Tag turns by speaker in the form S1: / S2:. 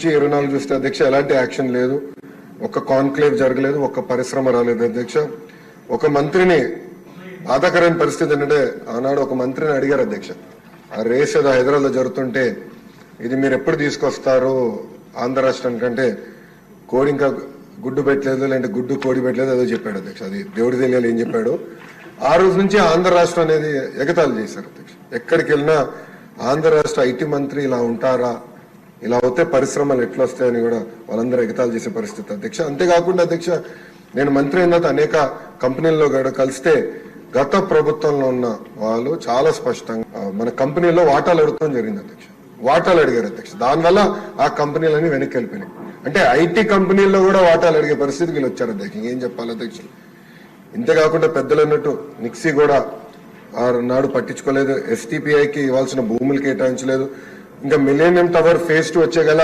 S1: 24 చూస్తే అధ్యక్ష ఎలాంటి యాక్షన్ లేదు, ఒక కాన్క్లేవ్ జరగలేదు, ఒక పరిశ్రమ రాలేదు అధ్యక్ష. ఒక మంత్రిని బాధాకరమైన పరిస్థితి ఏంటంటే ఆనాడు ఒక మంత్రిని అడిగారు అధ్యక్ష, ఆ రేస్ ఏదో హైదరాబాద్లో జరుగుతుంటే ఇది మీరు ఎప్పుడు తీసుకొస్తారు ఆంధ్ర రాష్ట్రానికంటే కోడి ఇంకా గుడ్డు పెట్టలేదు, లేదంటే గుడ్డు కోడి పెట్టలేదు ఏదో చెప్పాడు అధ్యక్ష. అది దేవుడి తెలియాలి ఏం చెప్పాడు. ఆ రోజు నుంచి ఆంధ్ర రాష్ట్రం అనేది ఎగతాళి చేశారు అధ్యక్ష. ఎక్కడికి వెళ్ళినా ఆంధ్ర రాష్ట్ర ఐటీ మంత్రి ఇలా ఉంటారా, ఇలా అవుతే పరిశ్రమలు ఎట్లా వస్తాయని కూడా వాళ్ళందరూ ఎగతాళి చేసే పరిస్థితి అధ్యక్ష. అంతేకాకుండా అధ్యక్ష నేను మంత్రి అయిన తర్వాత అనేక కంపెనీల్లో కూడా కలిస్తే గత ప్రభుత్వంలో ఉన్న వాళ్ళు చాలా స్పష్టంగా మన కంపెనీలో వాటాలు అడగడం జరిగింది అధ్యక్ష. వాటాలు అడిగారు అధ్యక్ష. దానివల్ల ఆ కంపెనీలన్నీ వెనక్కి వెళ్ళిపోయినాయి. అంటే ఐటీ కంపెనీల్లో కూడా వాటాలు అడిగే పరిస్థితికి వీళ్ళు వచ్చారు అధ్యక్ష. ఇంకేం చెప్పాలి అధ్యక్ష. ఇంతేకాకుండా పెద్దలు అన్నట్టు నిక్సీ కూడా నాడు పట్టించుకోలేదు, ఎస్టీపీఐకి ఇవ్వాల్సిన భూములు కేటాయించలేదు, ఇంకా మిలేనియం టవర్ ఫేజ్ 2 వచ్చే గల